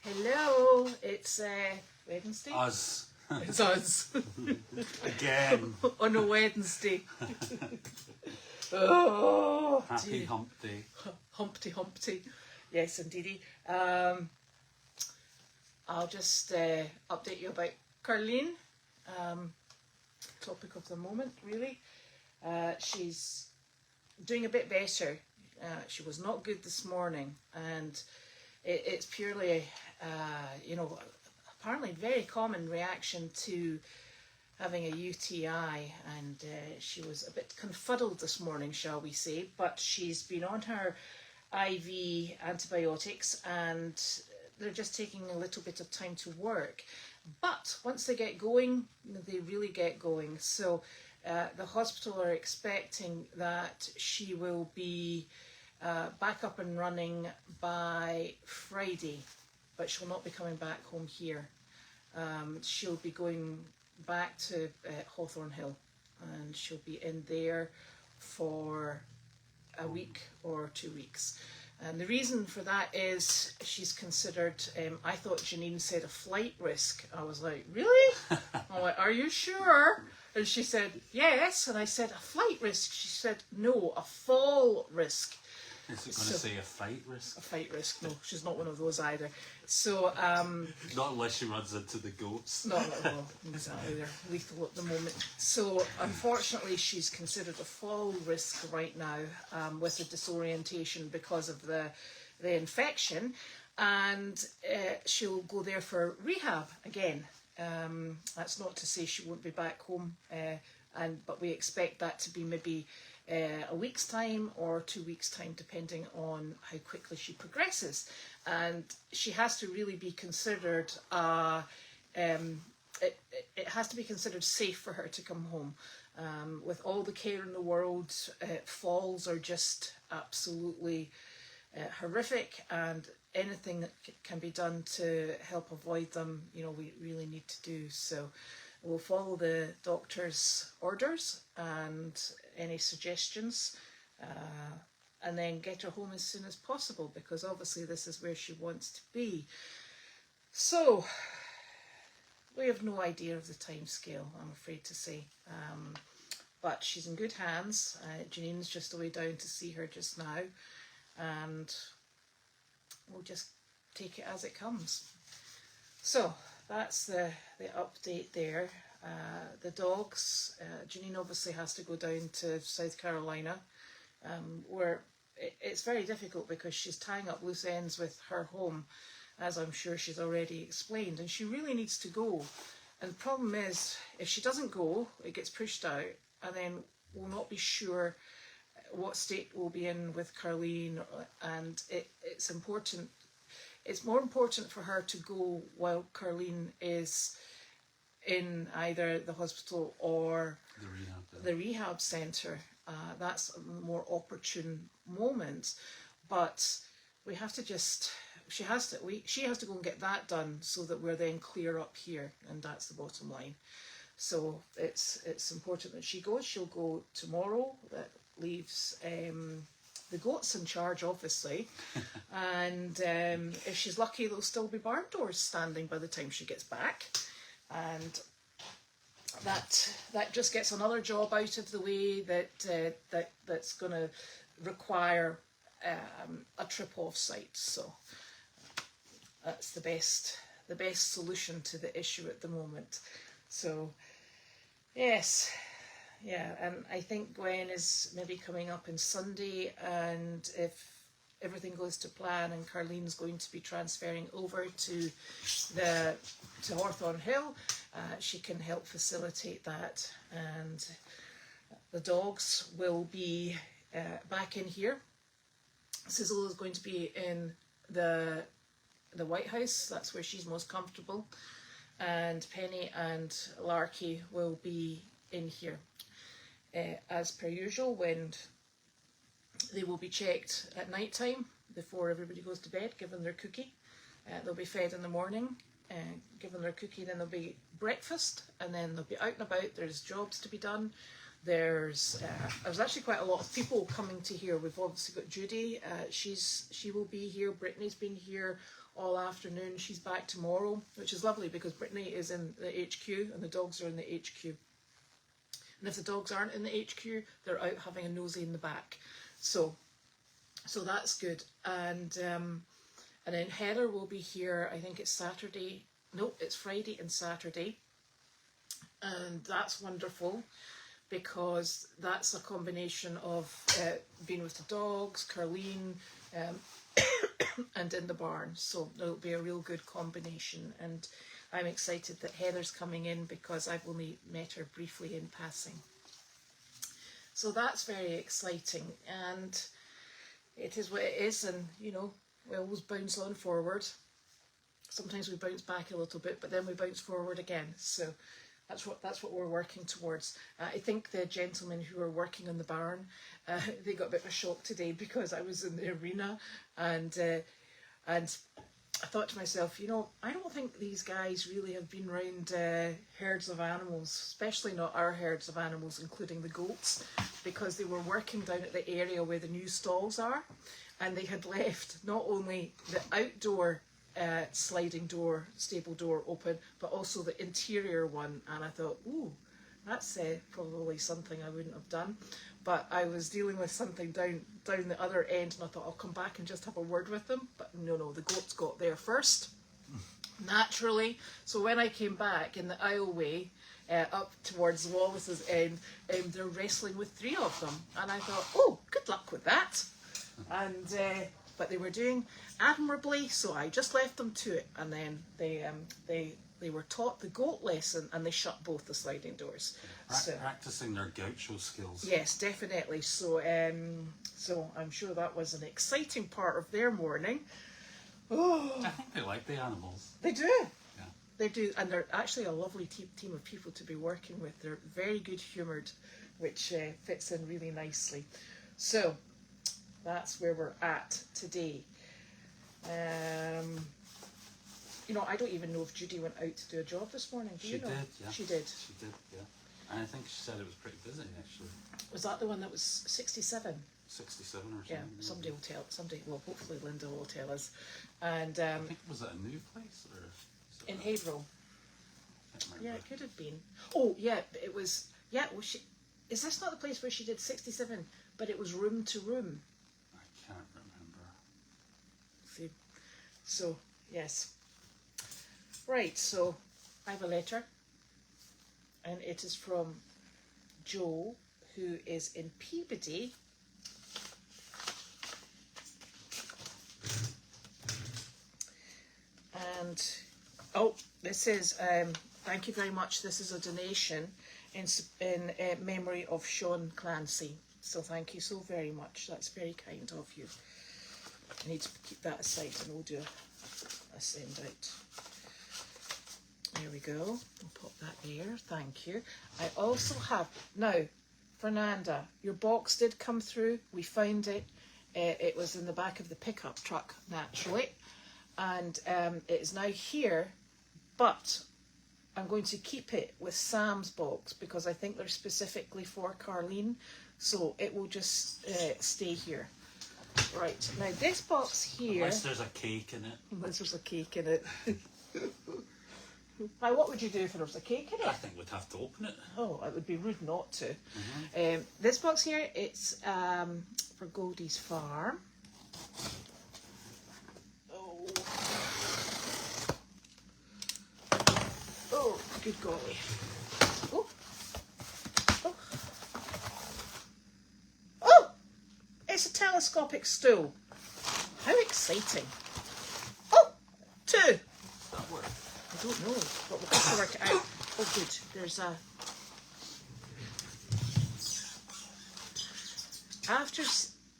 Hello, it's Wednesday. Us. It's us. Again. On a Wednesday. Oh, Happy dear. hump day. Humpty. Yes, indeedy. I'll just update you about CARLENE. Topic of the moment, really. She's doing a bit better. She was not good this morning, and it's purely, apparently very common reaction to having a UTI, and she was a bit confuddled this morning, shall we say, but she's been on her IV antibiotics and they're just taking a little bit of time to work. But once they get going, they really get going. So the hospital are expecting that she will be back up and running by Friday, but she'll not be coming back home here. She'll be going back to Hawthorne Hill, and she'll be in there for a week or 2 weeks. And the reason for that is she's considered, I thought Janine said a flight risk. I was like, really? I'm like, are you sure? And she said, yes. And I said, a flight risk? She said, no, a fall risk. Is it going to say a fight risk? A fight risk? No, she's not one of those either. So, not unless she runs into the goats. not well, exactly. They're lethal at the moment. So, unfortunately, she's considered a fall risk right now with the disorientation because of the infection, and she'll go there for rehab again. That's not to say she won't be back home, but we expect that to be maybe a week's time or 2 weeks' time, depending on how quickly she progresses. And she has to really be considered, it has to be considered safe for her to come home. With all the care in the world, falls are just absolutely horrific, and anything that can be done to help avoid them, we really need to do. So we'll follow the doctor's orders and any suggestions, and then get her home as soon as possible, because obviously this is where she wants to be. So we have no idea of the time scale, I'm afraid to say, but she's in good hands. Janine's just away down to see her just now, and we'll just take it as it comes. So that's the update there. The dogs, Janine obviously has to go down to South Carolina, where it's very difficult because she's tying up loose ends with her home, as I'm sure she's already explained, and she really needs to go. And the problem is, if she doesn't go, it gets pushed out, and then we'll not be sure what state we'll be in with CARLENE, and it's important. It's more important for her to go while CARLENE is in either the hospital or the rehab centre. That's a more opportune moment, but we have to she has to go and get that done so that we're then clear up here, and that's the bottom line. So it's important that she goes. She'll go tomorrow. That leaves the goats in charge, obviously, and if she's lucky, there'll still be barn doors standing by the time she gets back, and that just gets another job out of the way that's going to require a trip off site. So that's the best solution to the issue at the moment. So yes. Yeah, and I think Gwen is maybe coming up on Sunday, and if everything goes to plan and CARLENE's going to be transferring over to Hawthorne Hill, she can help facilitate that, and the dogs will be back in here. Sizzle is going to be in the White House. That's where she's most comfortable, and Penny and Larky will be in here. As per usual, when they will be checked at night time before everybody goes to bed, given their cookie. They'll be fed in the morning, given their cookie, then there'll be breakfast, and then they'll be out and about. There's jobs to be done. There's actually quite a lot of people coming to here. We've obviously got Judy. She will be here. Brittany's been here all afternoon. She's back tomorrow, which is lovely because Brittany is in the HQ and the dogs are in the HQ. And if the dogs aren't in the HQ, they're out having a nosy in the back. So that's good. And then Heather will be here. I think it's Saturday. No, it's Friday and Saturday. And that's wonderful because that's a combination of being with the dogs, Carlene, and in the barn. So it'll be a real good combination. And I'm excited that Heather's coming in because I've only met her briefly in passing. So that's very exciting. And it is what it is. And, you know, we always bounce on forward. Sometimes we bounce back a little bit, but then we bounce forward again. So that's what we're working towards. I think the gentlemen who are working on the barn, they got a bit of a shock today because I was in the arena, and I thought to myself, you know, I don't think these guys really have been around herds of animals, especially not our herds of animals, including the goats, because they were working down at the area where the new stalls are, and they had left not only the outdoor sliding door, stable door open, but also the interior one. And I thought, ooh, that's probably something I wouldn't have done. But I was dealing with something down the other end, and I thought I'll come back and just have a word with them. But no, the goats got there first, naturally. So when I came back in the aisleway up towards the Wallace's end, they're wrestling with 3 of them. And I thought, oh, good luck with that. And but they were doing admirably, so I just left them to it, and then they were taught the goat lesson, and they shut both the sliding doors. Practicing their gaucho skills. Yes, definitely. So so I'm sure that was an exciting part of their morning. Oh, I think they like the animals. They do. Yeah. They do, and they're actually a lovely team of people to be working with. They're very good humoured, which fits in really nicely. So that's where we're at today. You know, I don't even know if Judy went out to do a job this morning. Do you know? Did, yeah. She did. She did, yeah. And I think she said it was pretty busy, actually. Was that the one that was 67? 67 or something. Yeah, somebody will tell. Well, hopefully Linda will tell us. And I think, was it a new place? Or in Haverhill. I can't remember. Yeah, it could have been. Oh, yeah, it was. Yeah, was she? Is this not the place where she did 67, but it was room to room? I can't remember. See, so yes. Right, so I have a letter, and it is from Joe, who is in Peabody. And oh, this is thank you very much. This is a donation in memory of Sean Clancy. So thank you so very much. That's very kind of you. I need to keep that aside, and we'll do a send out. There we go. We'll pop that there. Thank you. I also have now, Fernanda. Your box did come through. We found it. It was in the back of the pickup truck, naturally, and it is now here. But I'm going to keep it with Sam's box because I think they're specifically for Carlene. So it will just stay here. Right, now this box here... Unless there's a cake in it. Unless there's a cake in it. Now, what would you do if there was a cake in it? I think we'd have to open it. Oh, it would be rude not to. Mm-hmm. This box here, it's for Goldy's farm. Oh. Oh, good golly. Oh. Oh. Oh! It's a telescopic stool. How exciting. Oh! 2. Does that work? I don't know, but we'll have to work it out. Oh, good. There's a... After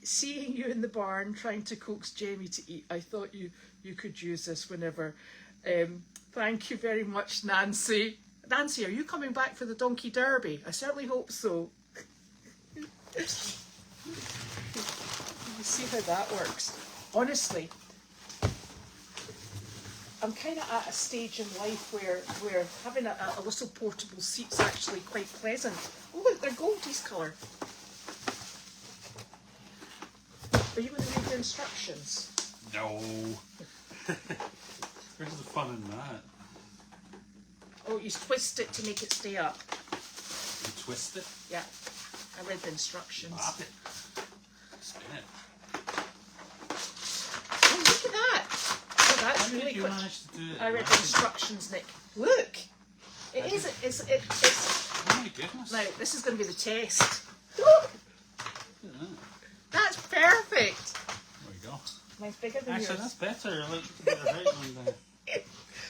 seeing you in the barn trying to coax Jamie to eat, I thought you could use this whenever. Thank you very much, Nancy. Nancy, are you coming back for the Donkey Derby? I certainly hope so. You see how that works. Honestly, I'm kind of at a stage in life where having a little portable seat's actually quite pleasant. Oh, look, they're Goldy's colour. Are you going to read the instructions? No. Where's the fun in that? Oh, you twist it to make it stay up. You twist it? Yeah. I read the instructions. Wrap it. Spin it. Oh, look at that. Oh, that's How really did you quick. manage to do it? I read the instructions, Nick. Look. It's Oh my goodness. now, this is going to be the test. Yeah. That's perfect. There we go. Mine's bigger than Actually, yours. that's better. Look, better height than the...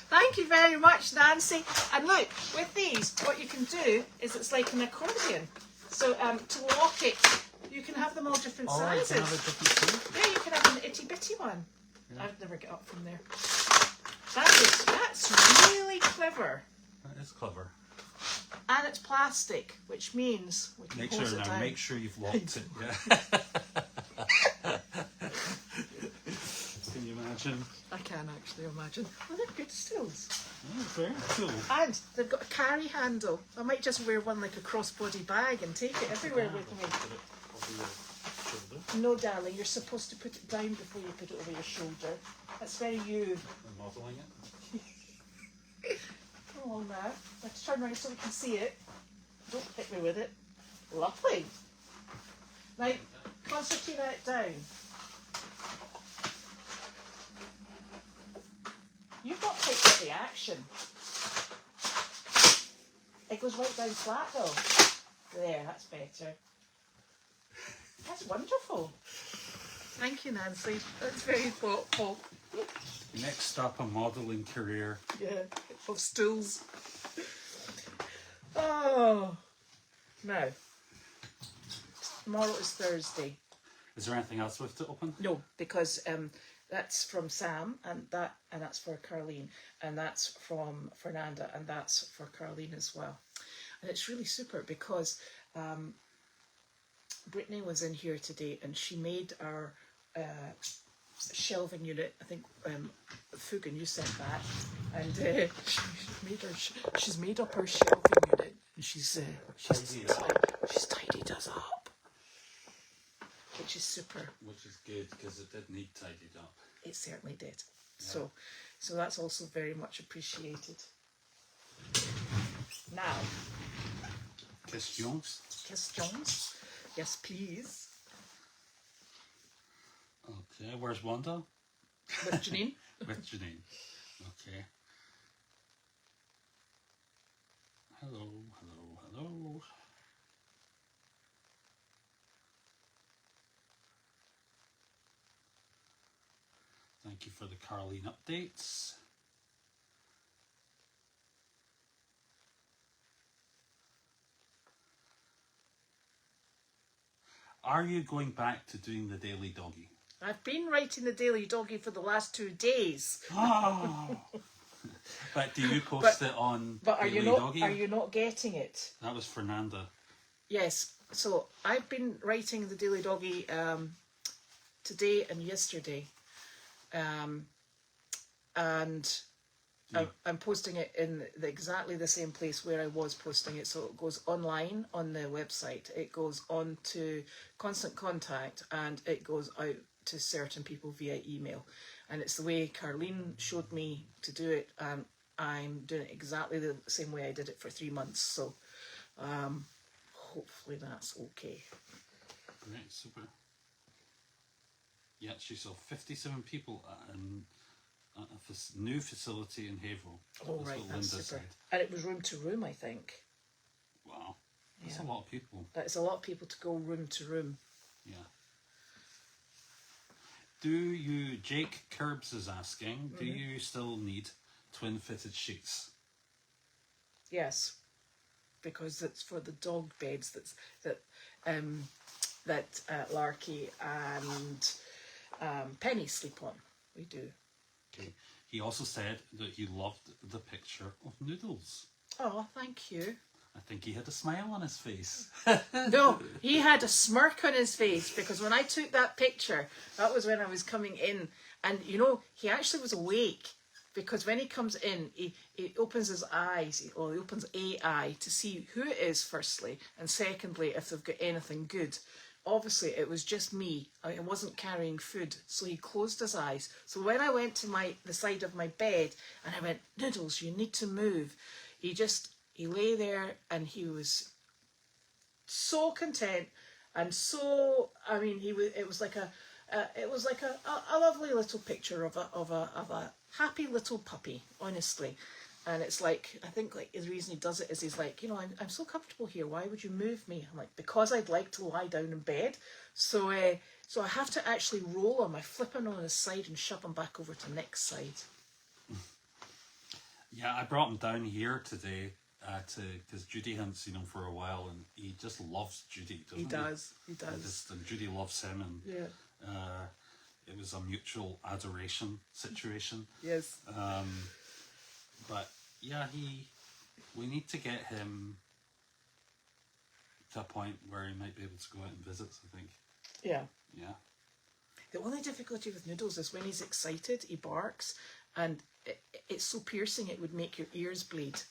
Thank you very much, Nancy. And look, with these, what you can do is it's like an accordion. So to lock it, you can have them all different Oh, sizes. you can have a different shape. Yeah, you can have an itty bitty one. Yeah. I'd never get up from there. That's really clever. That is clever. And it's plastic, which means we can Make hose sure it now. down. Make sure you've locked it. Yeah. Can you imagine? I can actually imagine. Oh, they're good stills. Oh, very cool. And they've got a carry handle. I might just wear one like a crossbody bag and take it everywhere with me. Put it over your shoulder. No, darling, you're supposed to put it down before you put it over your shoulder. That's very you. I'm modelling it. Come on now. Let's turn around so we can see it. Don't hit me with it. Lovely. Now, concertina it down. You've got quite heavy action. It goes right down flat though. There, that's better. That's wonderful. Thank you, Nancy. That's very thoughtful. Next up, a modelling career. Yeah, of stools. Oh. Now, tomorrow is Thursday. Is there anything else we have to open? No, because that's from Sam, and that's for Carlene, and that's from Fernanda, and that's for Carlene as well. And it's really super because Brittany was in here today, and she made our shelving unit. I think Fugan, you sent that, and she's made up her shelving unit, and she's tidied us up, which is super. Which is good because it did need tidied up. It certainly did. Yeah. So that's also very much appreciated. Now, Questions? questions? Yes, please. Okay, where's Wanda? With Janine. With Janine. Okay. Hello, hello, hello. Thank you for the Carlene updates. Are you going back to doing the daily doggy? I've been writing the Daily Doggy for the last 2 days. Oh. But do you post it on But are Daily you not? Doggy? Are you not getting it? That was Fernanda. Yes. So I've been writing the Daily Doggy today and yesterday, and Yeah. I'm posting it in exactly the same place where I was posting it. So it goes online on the website. It goes on to Constant Contact, and it goes out to certain people via email. And it's the way Carlene showed me to do it, and I'm doing it exactly the same way I did it for 3 months. So hopefully that's okay. Right, super. Yeah, she saw 57 people at a new facility in Haverhill. Oh, That's right, what that's Linda super. said. And it was room to room, I think. Wow, that's Yeah. a lot of people. That's a lot of people to go room to room. Yeah. Do you, Jake Curbs is asking, do you still need twin fitted sheets? Yes, because it's for the dog beds that Larky and Penny sleep on. We do. Okay. He also said that he loved the picture of Noodles. Oh, thank you. I think he had a smile on his face. No, he had a smirk on his face because when I took that picture, that was when I was coming in, and you know, he actually was awake because when he comes in, he opens his eyes, or he opens a eye to see who it is, firstly, and secondly, if they've got anything good. Obviously, it was just me. I wasn't carrying food, so he closed his eyes. So when I went to the side of my bed, and I went, Noodles, you need to move, he lay there, and he was so content, and so, I mean, it was like a lovely little picture of a happy little puppy, honestly. And it's like, I think like the reason he does it is he's like, I'm so comfortable here. Why would you move me? I'm like, because I'd like to lie down in bed. So I have to actually roll him. I flip him on his side and shove him back over to Nick's side. Yeah, I brought him down here today because Judy hadn't seen him for a while, and he just loves Judy, doesn't he? He does. And Judy loves him, and it was a mutual adoration situation. Yes. But yeah, we need to get him to a point where he might be able to go out and visit, I think. Yeah. Yeah. The only difficulty with Noodles is when he's excited, he barks, and it's so piercing it would make your ears bleed.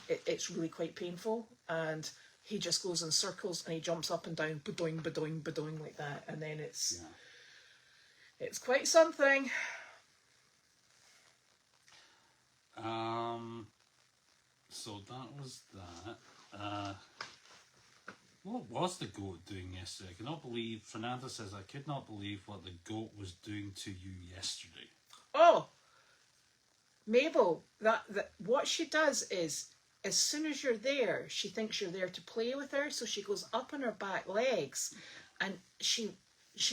It's really quite painful, and he just goes in circles and he jumps up and down, badoing, badoing, badoing like that, and then it's quite something. So that was that. What was the goat doing yesterday? I cannot believe, Fernanda says, I could not believe what the goat was doing to you yesterday. Oh, Mabel, that what she does is, as soon as you're there, she thinks you're there to play with her, so she goes up on her back legs, and she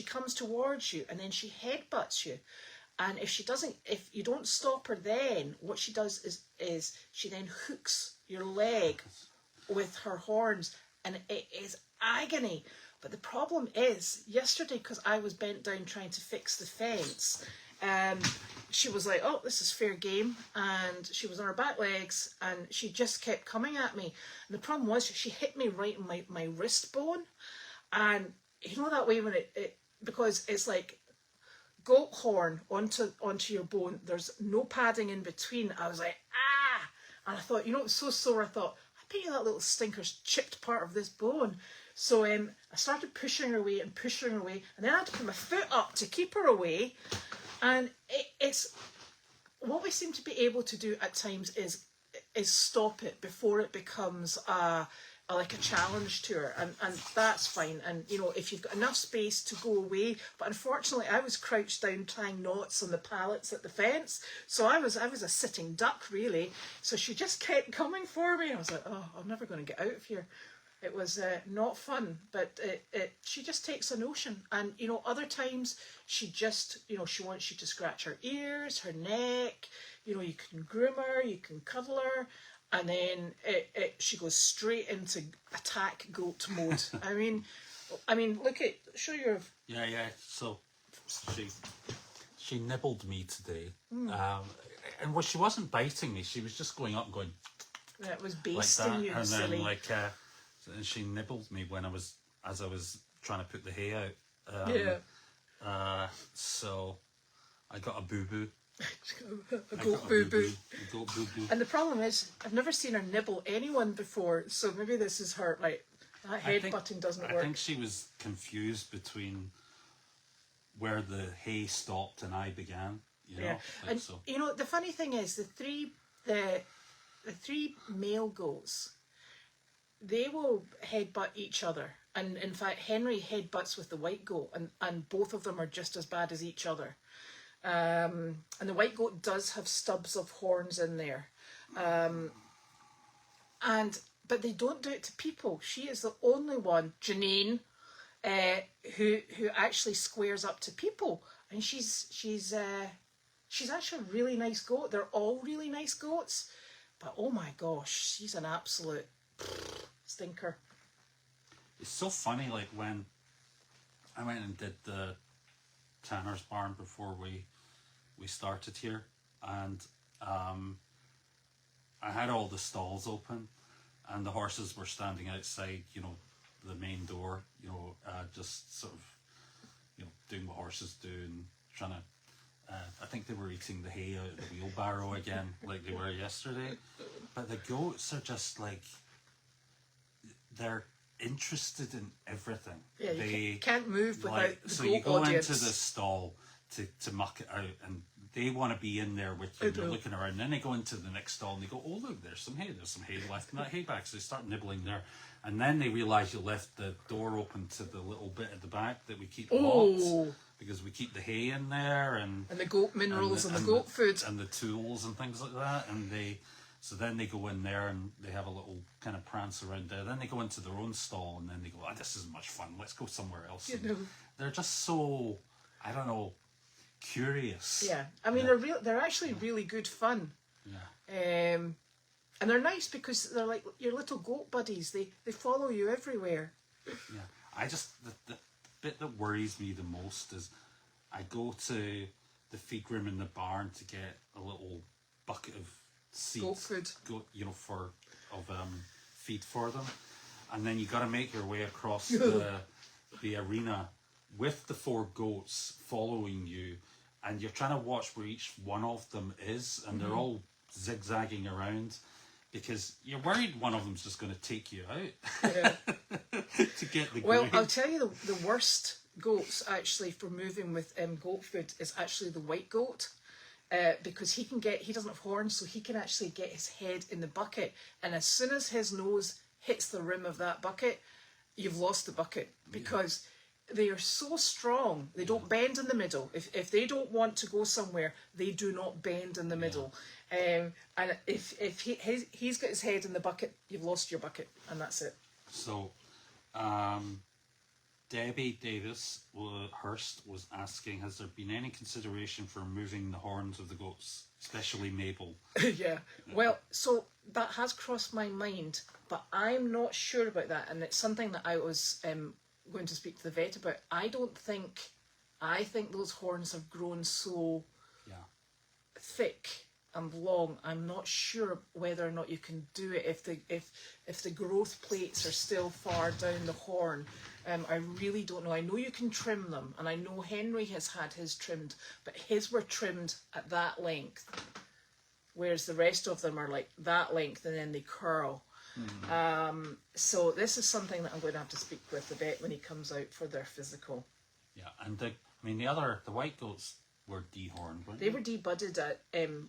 comes towards you, and then she headbutts you. And if you don't stop her, then what she does is she then hooks your leg with her horns, and it is agony. But the problem is, yesterday, because I was bent down trying to fix the fence, she was like, oh, this is fair game, and she was on her back legs, and she just kept coming at me. And the problem was, she hit me right in my wrist bone, and you know that way when it because it's like goat horn onto your bone, there's no padding in between. I was like, and I thought, it was so sore. I thought, I bet you that little stinker's chipped part of this bone. So I started pushing her away, and then I had to put my foot up to keep her away. And it's what we seem to be able to do at times is stop it before it becomes like a challenge to her, and that's fine. And if you've got enough space to go away, but unfortunately I was crouched down tying knots on the pallets at the fence, so I was a sitting duck really. So she just kept coming for me. I was like, oh, I'm never going to get out of here. It was not fun, but she just takes a notion. And other times she just she wants you to scratch her ears, her neck. You can groom her, you can cuddle her. And then she goes straight into attack goat mode. I mean, show your. Yeah. So she nibbled me today, and she wasn't biting me. She was just going up and going. It was basting like that, you, and silly. then and she nibbled me as I was trying to put the hay out. So I got a boo boo. A goat boo boo. And the problem is, I've never seen her nibble anyone before, so maybe this is her, like, that headbutting doesn't work. I think she was confused between where the hay stopped and I began, And so. The funny thing is, the three male goats, they will headbutt each other. And in fact, Henry headbutts with the white goat, and both of them are just as bad as each other. And the white goat does have stubs of horns in there. But they don't do it to people. She is the only one, Janine, who actually squares up to people. And she's actually a really nice goat. They're all really nice goats. But oh my gosh, she's an absolute stinker. It's so funny, like when I went and did the Tanner's barn before we started here, and I had all the stalls open, and the horses were standing outside, the main door, just sort of, doing what horses do and trying to, I think they were eating the hay out of the wheelbarrow again, like they were yesterday. But the goats are just like, they're interested in everything. Yeah, you they can't move without the so goat you go audience. into the stall to muck it out, and they want to be in there with you. They're looking around, and then they go into the next stall and they go, oh look, there's some hay left in that hay bag. So they start nibbling there, and then they realise you left the door open to the little bit at the back that we keep locked, because we keep the hay in there, and the goat minerals and the goat food and the tools and things like that. And so then they go in there and they have a little kind of prance around there. Then they go into their own stall, and then they go, this isn't much fun, let's go somewhere else. They're just so, I don't know, curious. Yeah, I mean, they're actually really good fun. Yeah. And they're nice because they're like your little goat buddies. They follow you everywhere. Yeah. I just, the bit that worries me the most is I go to the feed room in the barn to get a little bucket of seeds, Goat food. Feed for them, and then you got to make your way across the arena with the 4 goats following you, and you're trying to watch where each one of them is, and they're all zigzagging around, because you're worried one of them's just going to take you out. Yeah. To get the Well, grain. I'll tell you the worst goats actually for moving with goat food is actually the white goat. Because he doesn't have horns, so he can actually get his head in the bucket, and as soon as his nose hits the rim of that bucket, you've lost the bucket, because they are so strong. They don't bend in the middle. If they don't want to go somewhere, they do not bend in the middle. And if he's got his head in the bucket, you've lost your bucket, and that's it. So, Debbie Davis Hurst was asking, has there been any consideration for removing the horns of the goats, especially Mabel? Yeah. Well, so that has crossed my mind, but I'm not sure about that, and it's something that I was going to speak to the vet about. I think those horns have grown so thick and long. I'm not sure whether or not you can do it if the growth plates are still far down the horn. I really don't know. I know you can trim them, and I know Henry has had his trimmed, but his were trimmed at that length, whereas the rest of them are like that length and then they curl. So this is something that I'm going to have to speak with the vet when he comes out for their physical. Yeah, and the white goats were dehorned, weren't They were debudded at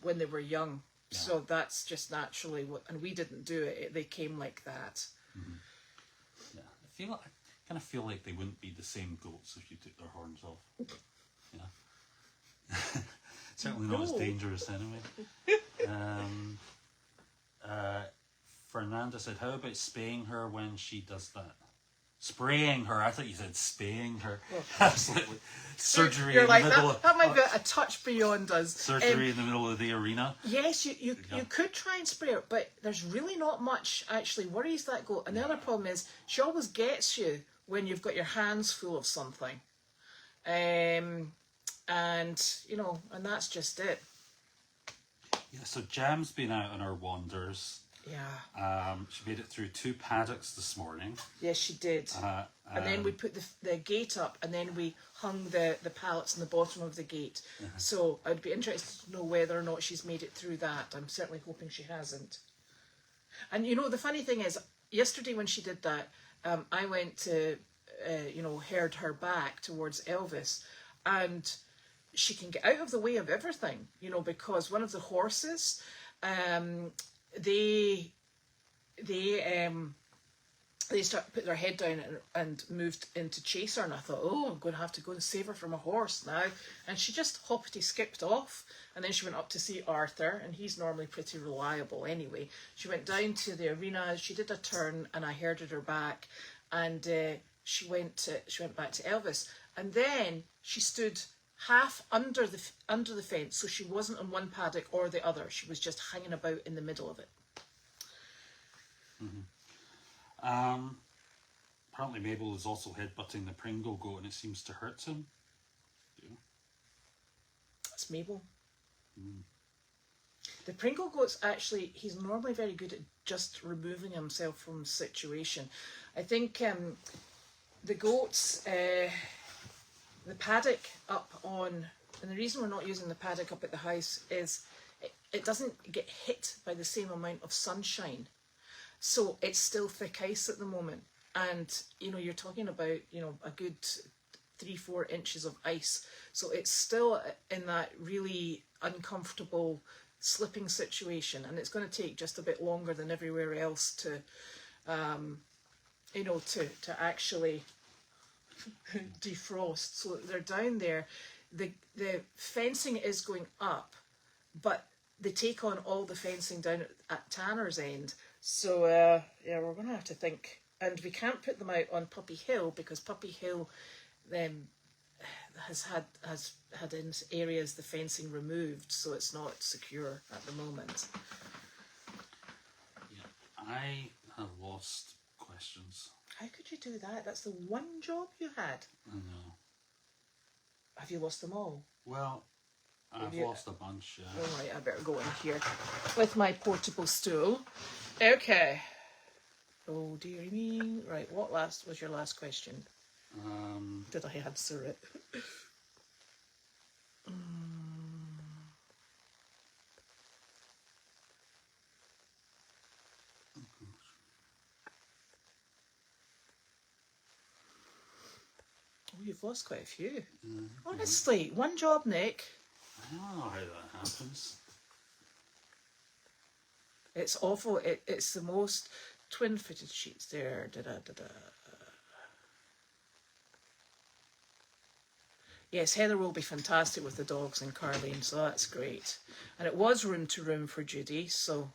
when they were young, Yeah. so that's just naturally what. And we didn't do it; they came like that. Yeah, I kind of feel like they wouldn't be the same goats if you took their horns off. Yeah, certainly not as dangerous anyway. Fernanda said, "How about spaying her when she does that?" Spraying her. I thought you said spaying her. Absolutely. Surgery You're in like, the middle that might be a touch beyond us. surgery in the middle of the arena. Yes, you could try and spray her, but there's really not much actually worries that goat. And the other problem is she always gets you when you've got your hands full of something. And that's just it. Yeah, so Jam's been out on her wanders. Yeah. She made it through 2 paddocks this morning. Yes, she did. And then we put the gate up, and then we hung the pallets in the bottom of the gate. So I'd be interested to know whether or not she's made it through that. I'm certainly hoping she hasn't. And the funny thing is, yesterday when she did that, I went to, herd her back towards Elvis, and she can get out of the way of everything, because one of the horses, they start put their head down and moved into chase her, and I thought, I'm going to have to go and save her from a horse now. And she just hoppity skipped off, and then she went up to see Arthur, and he's normally pretty reliable anyway. She went down to the arena, she did a turn, and I herded her back, and she went back to Elvis, and then she stood half under the fence, so she wasn't on one paddock or the other. She was just hanging about in the middle of it. Apparently Mabel is also headbutting the Pringle goat, and it seems to hurt him. Yeah. That's Mabel. The Pringle goat's actually, he's normally very good at just removing himself from the situation. I think the goats, the paddock up on And the reason we're not using the paddock up at the house is it doesn't get hit by the same amount of sunshine. So it's still thick ice at the moment. And, you know, you're talking about, you know, a good 3-4 inches of ice. So it's still in that really uncomfortable slipping situation. And it's going to take just a bit longer than everywhere else to, you know, to actually defrost. So they're down there. The fencing is going up, but they take on all the fencing down at Tanner's End. So yeah, we're going to have to think. And we can't put them out on Puppy Hill because Puppy Hill has had in areas the fencing removed, so it's not secure at the moment. Yeah, I have lost questions. How could you do that? That's the one job you had. I know. Have you lost them all? Well, I've lost a bunch, yeah. All right, I better go in here with my portable stool. Okay. Oh, dear me. Right, what was your last question? Did I answer it? Oh, you've lost quite a few. Honestly, one job, Nick. I don't know how that happens. It's awful. It's the most twin-footed sheets there. Yes, Heather will be fantastic with the dogs and Carlene, so that's great. And it was room to room for Judy, so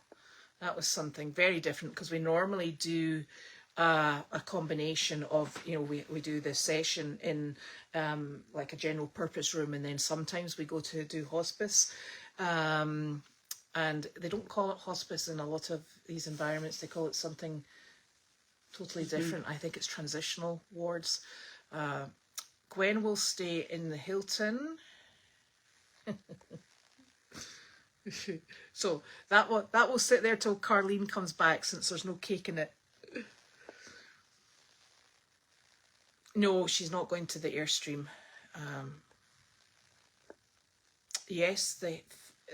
that was something very different because we normally do a combination of, you know, we do this session in like a general purpose room, and then sometimes we go to do hospice. And they don't call it hospice in a lot of these environments. They call it something totally different. I think it's transitional wards. Gwen will stay in the Hilton. So that will sit there till Carlene comes back, since there's no cake in it. No, she's not going to the Airstream. Yes,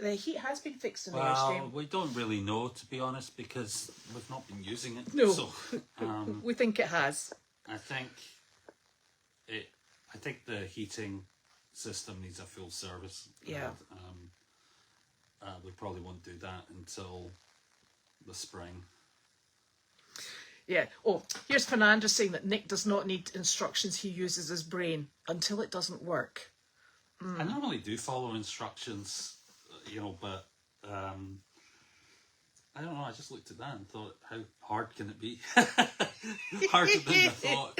the heat has been fixed in the Airstream. Well, we don't really know, to be honest, because we've not been using it. No, so, we think it has. I think the heating system needs a full service. Yeah. And, we probably won't do that until the spring. Yeah. Oh, here's Fernanda saying that Nick does not need instructions. He uses his brain until it doesn't work. I normally do follow instructions, you know, but I don't know. I just looked at that and thought, how hard can it be? Harder than I thought.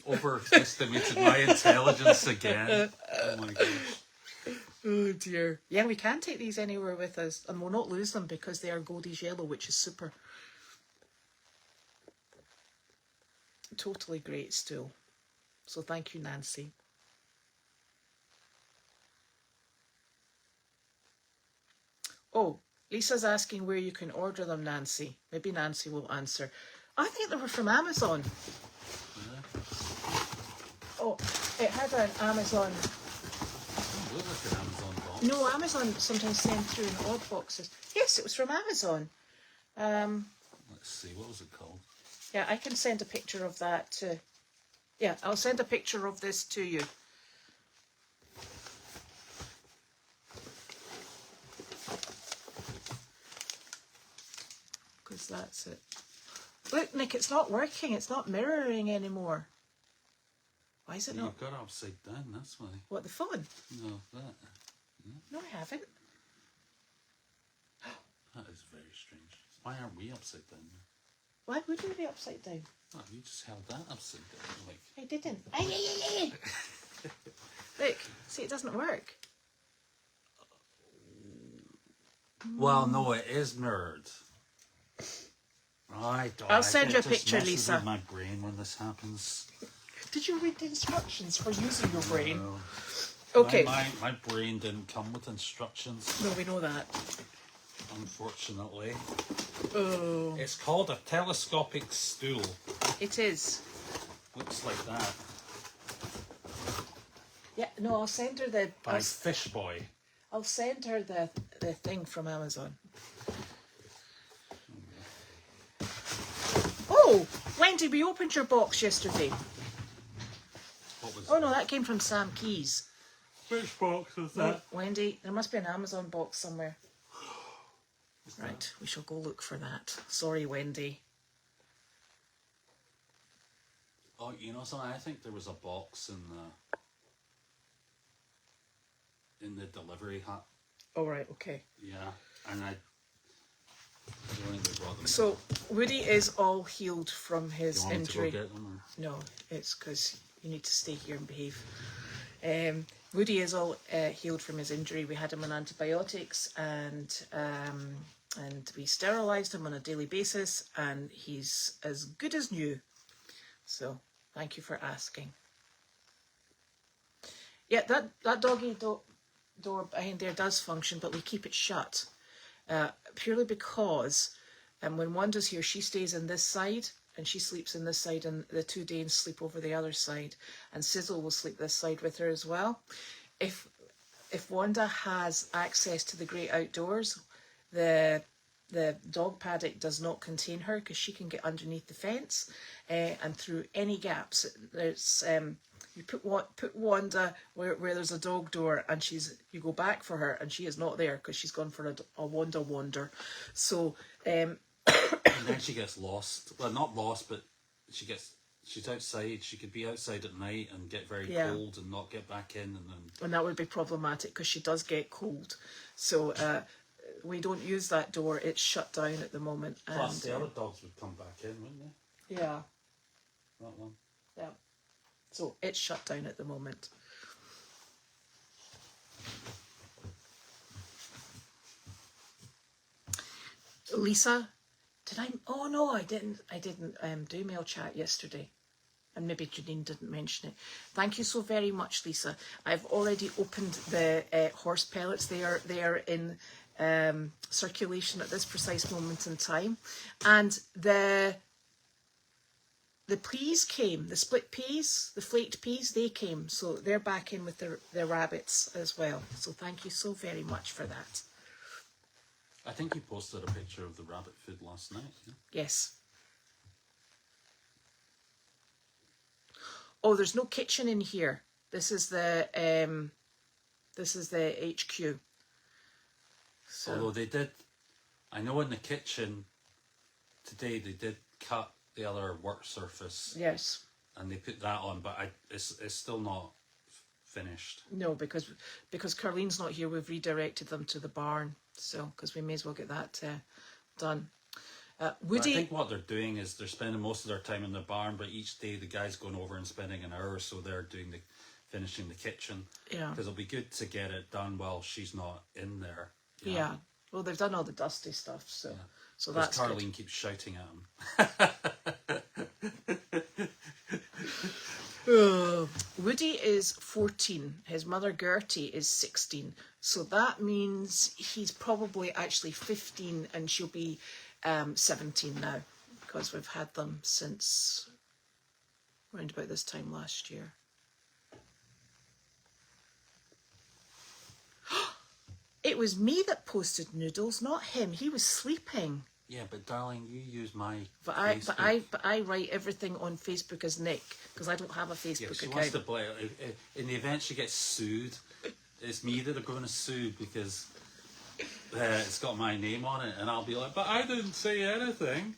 Overestimated my intelligence again. Oh my gosh. Oh dear. Yeah, we can take these anywhere with us, and we'll not lose them because they are Goldy's yellow, which is super. Totally great stool. So thank you, Nancy. Oh, Lisa's asking where you can order them, Nancy. Maybe Nancy will answer. I think they were from Amazon. Yeah. Oh, it had an Amazon. Oh, look like an Amazon box. No, Amazon sometimes send through in odd boxes. Yes, it was from Amazon. Let's see, what was it called? Yeah, I can send a picture of that to... Yeah, I'll send a picture of this to you. Because that's it. Look, Nick, it's not working. It's not mirroring anymore. Why is it not? You've got it upside down, that's why. What, the phone? No, that. No, I haven't. That is very strange. Why aren't we upside down? Why would we be upside down? Oh, you just held that upside down. Like. I didn't. Look, see, it doesn't work. Well, no, it is mirrored. I'll send you a picture, Lisa. With my brain when this happens. Did you read the instructions for using your brain? No. Okay. My brain didn't come with instructions. No, we know that. Unfortunately. Oh. It's called a telescopic stool. It is. Looks like that. Yeah, no, I'll send her the. By Fish Boy. I'll send her the thing from Amazon. Oh, Wendy, we opened your box yesterday. What was Oh no, that came from Sam Keys. Which box was No, that? Wendy, there must be an Amazon box somewhere. Right, we shall go look for that. Sorry, Wendy. Oh, you know something? I think there was a box in the delivery hut. Oh right, okay. Yeah, and I don't think they brought them. So Woody is all healed from his Do you want injury. me to go get them? Or? No, it's because you need to stay here and behave. Woody is all healed from his injury. We had him on antibiotics and we sterilised him on a daily basis, and he's as good as new. So thank you for asking. Yeah, that doggy door behind there does function, but we keep it shut purely because when Wanda's here, she stays on this side and she sleeps in this side, and the two Danes sleep over the other side, and Sizzle will sleep this side with her as well. If Wanda has access to the great outdoors, the dog paddock does not contain her because she can get underneath the fence and through any gaps. There's you put Wanda where there's a dog door, and you go back for her and she is not there because she's gone for a Wanda wander. So And then she gets lost. Well, not lost, but she's outside. She could be outside at night and get very cold and not get back in, and that would be problematic because she does get cold. So we don't use that door. It's shut down at the moment. Plus, and, the other dogs would come back in, wouldn't they? Yeah. That one. Yeah. So it's shut down at the moment. Lisa, did I? Oh no, I didn't do mail chat yesterday, and maybe Janine didn't mention it. Thank you so very much, Lisa. I've already opened the horse pellets. They are in circulation at this precise moment in time, and the peas came, the split peas, the flaked peas, they came, so they're back in with their rabbits as well. So thank you so very much for that. I think you posted a picture of the rabbit food last night. Yeah? Yes. Oh, there's no kitchen in here. This is the HQ. So. Although they did, I know in the kitchen today they did cut the other work surface. Yes. And they put that on, but it's still not finished. No, because Carlene's not here, we've redirected them to the barn. So, because we may as well get that done. Woody, I think what they're doing is they're spending most of their time in the barn, but each day the guy's going over and spending an hour or so there doing finishing the kitchen. Yeah. Because it'll be good to get it done while she's not in there. Yeah. Well, they've done all the dusty stuff, so so because that's Carlene good. keeps shouting at him. Woody is 14. His mother Gertie is 16. So that means he's probably actually 15, and she'll be 17 now, because we've had them since around about this time last year. It was me that posted noodles, not him. He was sleeping. Yeah, but darling, you use my But Facebook. I write everything on Facebook as Nick, because I don't have a Facebook She account. wants to play. In the event she gets sued, it's me that they're going to sue because it's got my name on it, and I'll be like, but I didn't say anything.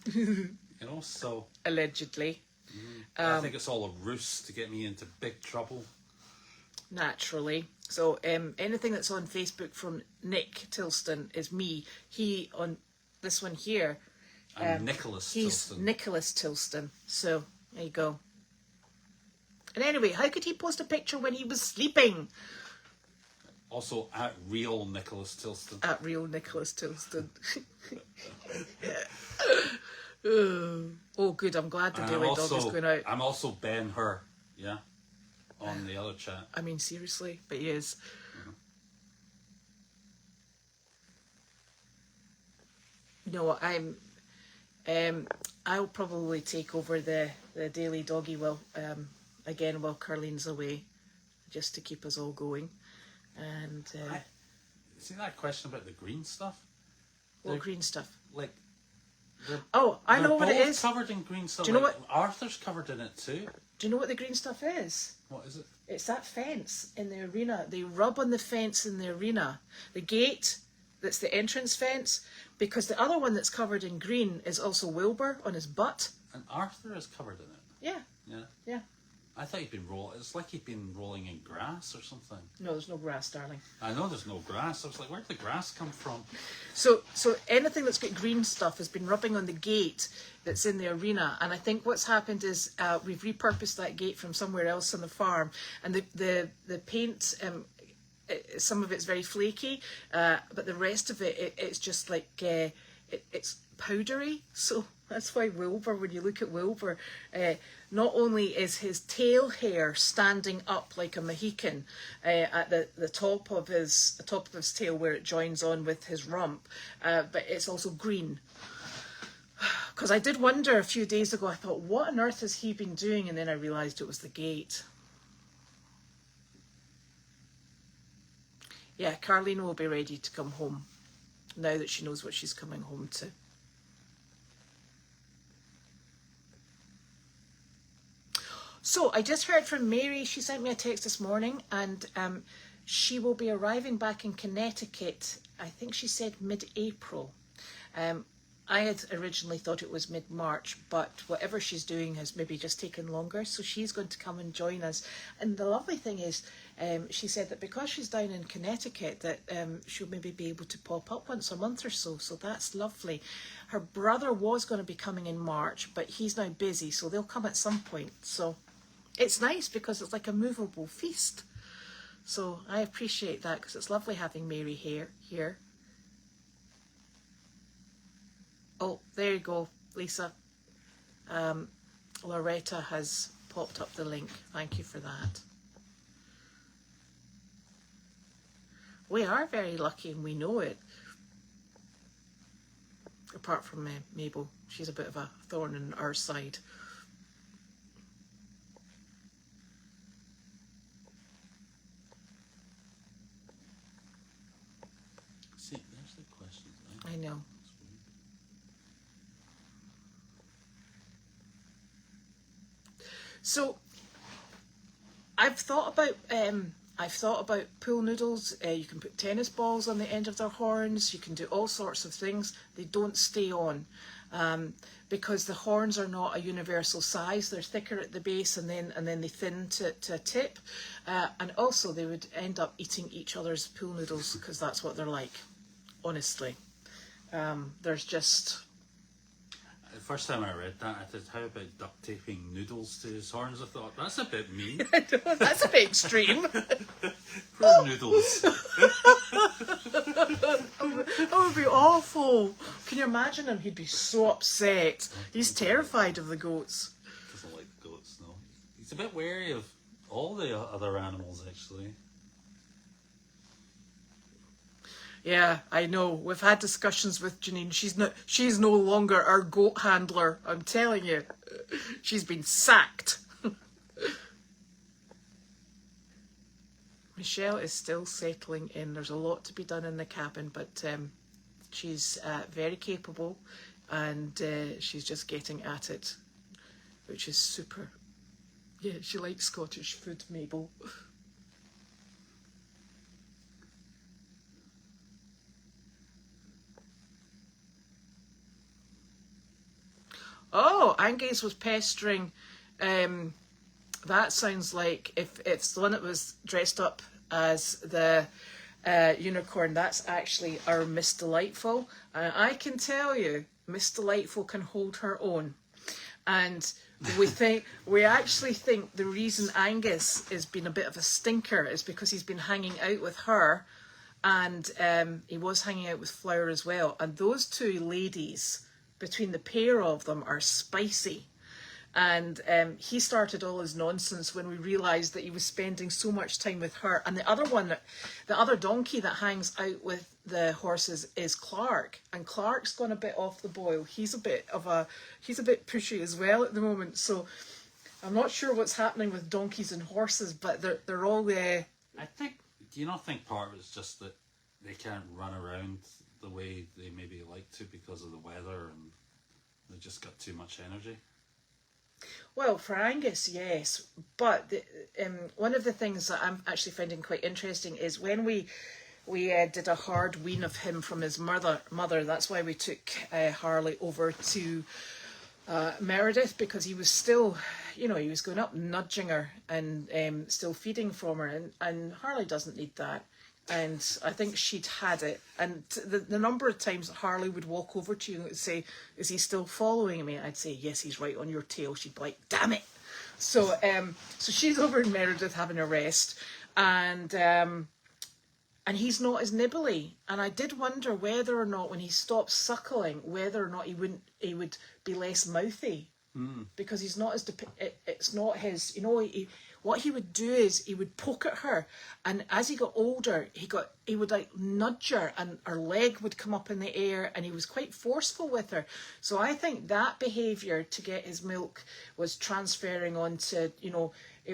So Allegedly. I think it's all a ruse to get me into big trouble. Naturally. So anything that's on Facebook from Nick Tilston is me. He on this one here. And Nicholas He's Tilston. Nicholas Tilston. So there you go. And anyway, how could he post a picture when he was sleeping? Also at real Nicholas Tilston. At real Nicholas Tilston. Oh, good. I'm glad the And Daily Dog is going out. I'm also Ben Hur, yeah, on the other chat. I mean, seriously, but he is. No, I'll probably take over the Daily Doggy again while Carlene's away. just to keep us all going. And See that question about the green stuff? what green stuff? Like, I know they're what it both is. covered in green stuff. Do you know like, Arthur's covered in it too. Do you know what the green stuff is? What is it? It's that fence in the arena. They rub on the fence in the arena. The gate, that's the entrance fence, because the other one that's covered in green is also Wilbur on his butt. And Arthur is covered in it. Yeah, Yeah. yeah. I thought he'd been rolling. It's like he'd been rolling in grass or something. No, there's no grass, darling. I know there's no grass. I was like, where'd the grass come from? So anything that's got green stuff has been rubbing on the gate that's in the arena. And I think what's happened is we've repurposed that gate from somewhere else on the farm. And the paint, some of it's very flaky, but the rest of it's just like, it's powdery. So that's why Wilbur, when you look at Wilbur, not only is his tail hair standing up like a Mohican at the top of his tail where it joins on with his rump, but it's also green. Because I did wonder a few days ago, I thought, what on earth has he been doing? And then I realised it was the gate. Yeah, Carlene will be ready to come home now that she knows what she's coming home to. So I just heard from Mary. She sent me a text this morning, and she will be arriving back in Connecticut, I think she said mid-April. I had originally thought it was mid-March, but whatever she's doing has maybe just taken longer, so she's going to come and join us. And the lovely thing is, she said that because she's down in Connecticut, that she'll maybe be able to pop up once a month or so, so that's lovely. Her brother was going to be coming in March, but he's now busy, so they'll come at some point. So it's nice because it's like a movable feast. So I appreciate that, because it's lovely having Mary here. Oh, there you go, Lisa. Loretta has popped up the link. Thank you for that. We are very lucky and we know it. Apart from Mabel, she's a bit of a thorn in our side. See, there's the questions. I know. So I've thought about pool noodles. You can put tennis balls on the end of their horns. You can do all sorts of things. They don't stay on because the horns are not a universal size. They're thicker at the base and then they thin to a tip. And also they would end up eating each other's pool noodles because that's what they're like. Honestly, there's just. The first time I read that, I thought, how about duct taping noodles to his horns? I thought, that's a bit mean. That's a bit extreme. Poor noodles. That would be awful. Can you imagine him? He'd be so upset. He's terrified of the goats. Doesn't like goats, no. He's a bit wary of all the other animals, actually. Yeah, I know. We've had discussions with Janine. She's no longer our goat handler. I'm telling you. She's been sacked. Michelle is still settling in. There's a lot to be done in the cabin, but she's very capable and she's just getting at it, which is super. Yeah, she likes Scottish food, Mabel. Oh, Angus was pestering. That sounds like if it's the one that was dressed up as the unicorn, that's actually our Miss Delightful. I can tell you, Miss Delightful can hold her own. And we actually think the reason Angus has been a bit of a stinker is because he's been hanging out with her, and he was hanging out with Flower as well. And those two ladies, between the pair of them, are spicy. And he started all his nonsense when we realised that he was spending so much time with her. And the other donkey that hangs out with the horses is Clark. And Clark's gone a bit off the boil. He's a bit pushy as well at the moment. So I'm not sure what's happening with donkeys and horses, but they're all there. I think. Do you not think part of it's just that they can't run around the way they maybe like to because of the weather, and they just got too much energy? Well, for Angus, yes. But one of the things that I'm actually finding quite interesting is when we did a hard wean of him from his mother. That's why we took Harley over to Meredith, because he was still, he was going up nudging her and still feeding from her, and Harley doesn't need that. And I think she'd had it. And the number of times that Harley would walk over to you and say, "Is he still following me?" I'd say, "Yes, he's right on your tail." She'd be like, "Damn it." So she's over in Meredith having a rest, and he's not as nibbly. And I did wonder whether or not when he stops suckling, whether or not he would be less mouthy, because he's not as it's not his. What he would do is he would poke at her, and as he got older, he would like nudge her, and her leg would come up in the air, and he was quite forceful with her. So I think that behaviour to get his milk was transferring on to, he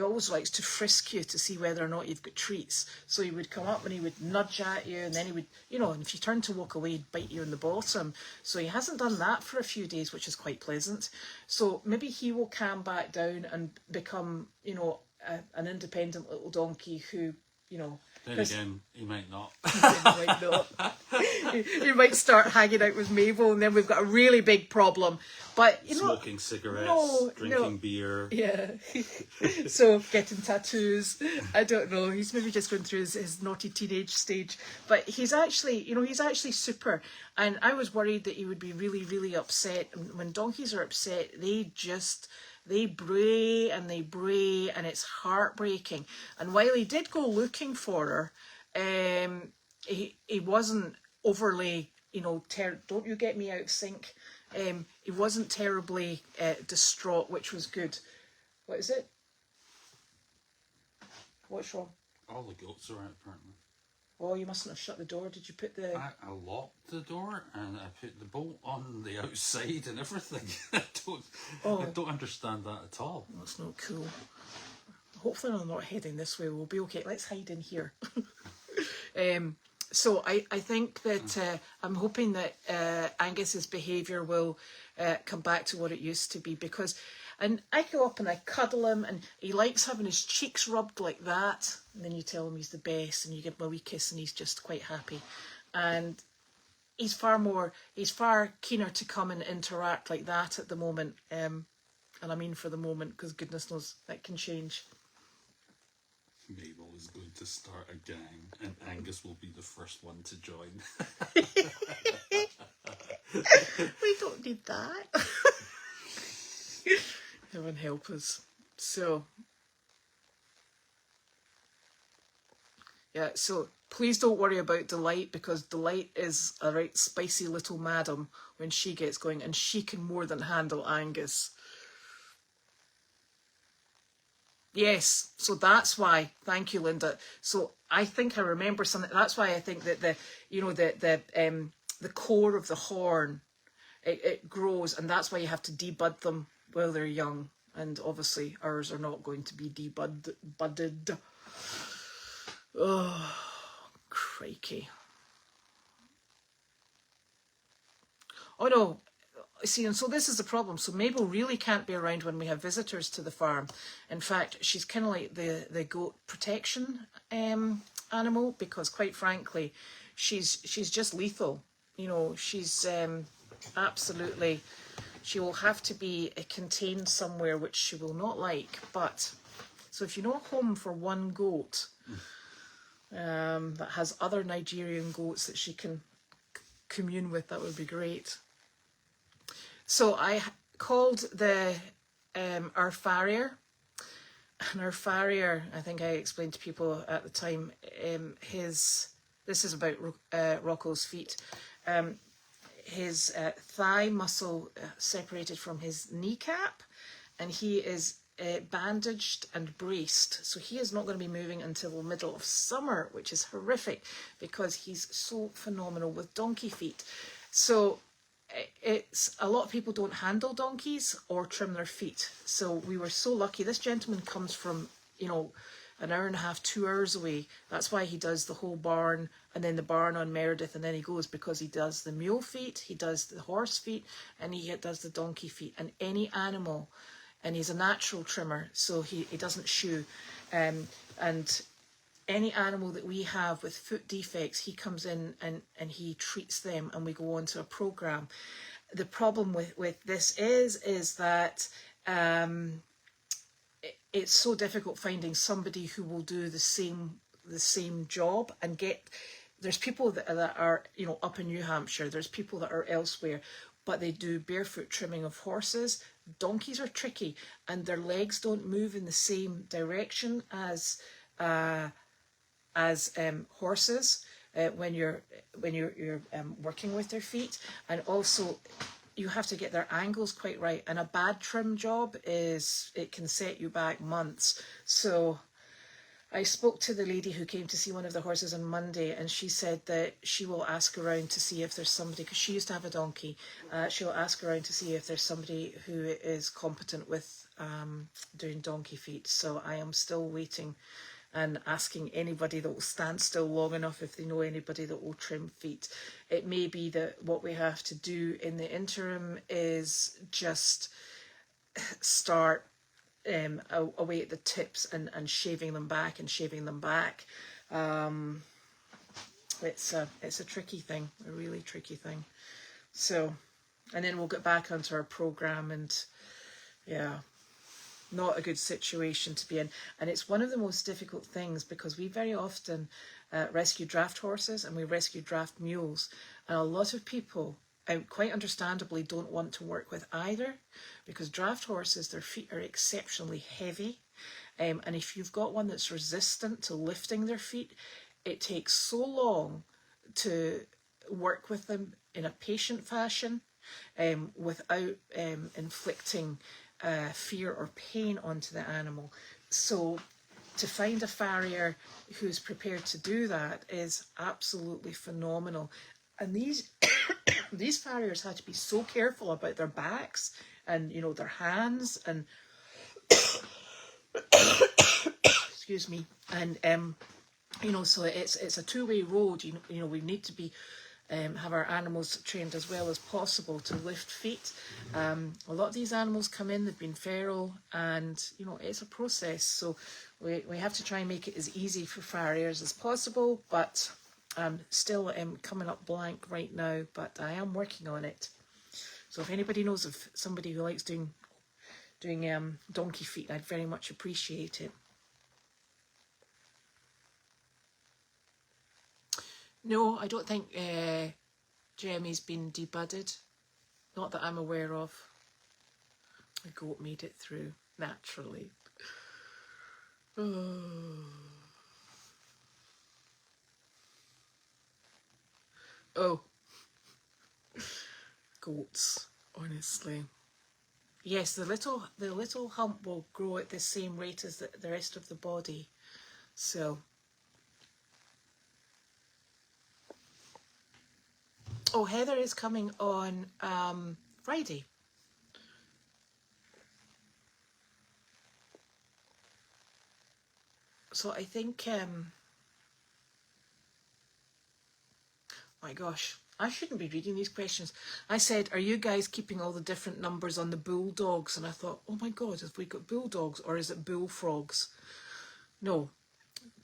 always likes to frisk you to see whether or not you've got treats. So he would come up and he would nudge at you, and then he would, and if you turned to walk away, he'd bite you in the bottom. So he hasn't done that for a few days, which is quite pleasant. So maybe he will calm back down and become, an independent little donkey who, Then again, he might not. He might not. He might start hanging out with Mabel, and then we've got a really big problem. But smoking cigarettes, drinking beer. Yeah. So getting tattoos. I don't know. He's maybe just going through his naughty teenage stage. But he's actually, he's actually super. And I was worried that he would be really, really upset. And when donkeys are upset, they bray and they bray, and it's heartbreaking. And while he did go looking for her, he wasn't overly, don't you get me out of sync. He wasn't terribly distraught, which was good. What is it? What's wrong? All the goats are out, apparently. Oh, you mustn't have shut the door. Did you put the... I locked the door, and I put the bolt on the outside and everything. I don't understand that at all. That's not cool. Hopefully I'm not heading this way. We'll be okay. Let's hide in here. So I think that I'm hoping that Angus's behaviour will come back to what it used to be, because... And I go up and I cuddle him, and he likes having his cheeks rubbed like that. And then you tell him he's the best, and you give him a wee kiss, and he's just quite happy. And he's far keener to come and interact like that at the moment. And I mean for the moment, because goodness knows that can change. Mabel is going to start a gang, and Angus will be the first one to join. We don't need that. Heaven help us. So, yeah, so please don't worry about Delight, because Delight is a right spicy little madam when she gets going, and she can more than handle Angus. Yes, so that's why. Thank you, Linda. So I think I remember something. That's why I think that the core of the horn it grows, and that's why you have to debud them while they're young. And obviously ours are not going to be budded. Oh, crikey. Oh no, see, and so this is the problem. So Mabel really can't be around when we have visitors to the farm. In fact, she's kind of like the goat protection animal, because quite frankly, she's just lethal. She's absolutely... She will have to be contained somewhere, which she will not like. But, so if you know a home for one goat that has other Nigerian goats that she can commune with, that would be great. So I called our farrier. And our farrier, I think I explained to people at the time, this is about Rocco's feet. His thigh muscle separated from his kneecap, and he is bandaged and braced, so he is not going to be moving until the middle of summer, which is horrific because he's so phenomenal with donkey feet. So it's a lot of people don't handle donkeys or trim their feet. So we were so lucky. This gentleman comes from, you know, an hour and a half, 2 hours away. That's why he does the whole barn and then the barn on Meredith, and then he goes, because he does the mule feet, he does the horse feet, and he does the donkey feet. And any animal, and he's a natural trimmer, so he doesn't shoe. And any animal that we have with foot defects, he comes in and he treats them, and we go on to a program. The problem with this is that it's so difficult finding somebody who will do the same job and get. There's people that are, you know, up in New Hampshire. There's people that are elsewhere, but they do barefoot trimming of horses. Donkeys are tricky, and their legs don't move in the same direction as horses when you're working with their feet, and also you have to get their angles quite right. And a bad trim job it can set you back months. So I spoke to the lady who came to see one of the horses on Monday, and she said that she will ask around to see if there's somebody, because she used to have a donkey. She'll ask around to see if there's somebody who is competent with doing donkey feet. So I am still waiting and asking anybody that will stand still long enough, if they know anybody that will trim feet. It may be that what we have to do in the interim is just start away at the tips and shaving them back and shaving them back. It's a tricky thing, a really tricky thing. So, and then we'll get back onto our program, and yeah, not a good situation to be in. And it's one of the most difficult things, because we very often rescue draft horses and we rescue draft mules, and a lot of people quite understandably don't want to work with either, because draft horses, their feet are exceptionally heavy, and if you've got one that's resistant to lifting their feet, it takes so long to work with them in a patient fashion, without inflicting fear or pain onto the animal. So to find a farrier who's prepared to do that is absolutely phenomenal. And these these farriers had to be so careful about their backs and, you know, their hands and excuse me, and you know, so it's a two-way road. You know, we need to be have our animals trained as well as possible to lift feet. A lot of these animals come in, they've been feral, and you know, it's a process. So we have to try and make it as easy for farriers as possible, but I'm still coming up blank right now, but I am working on it. So if anybody knows of somebody who likes doing donkey feet, I'd very much appreciate it. No, I don't think Jeremy's been debudded. Not that I'm aware of. The goat made it through naturally. Oh. Goats, honestly. Yes, the little hump will grow at the same rate as the rest of the body. So. Oh, Heather is coming on Friday. So I think, my gosh, I shouldn't be reading these questions. I said, are you guys keeping all the different numbers on the bulldogs? And I thought, oh my God, have we got bulldogs or is it bullfrogs? No,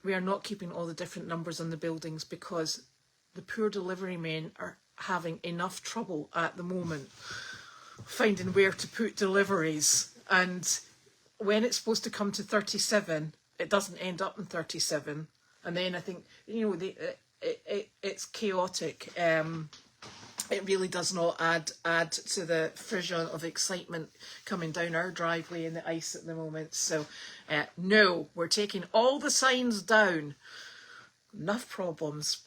we are not keeping all the different numbers on the buildings, because the poor delivery men are having enough trouble at the moment finding where to put deliveries, and when it's supposed to come to 37, it doesn't end up in 37, and then I think, you know, it's chaotic. It really does not add to the frisson of excitement coming down our driveway in the ice at the moment. So no, we're taking all the signs down. Enough problems.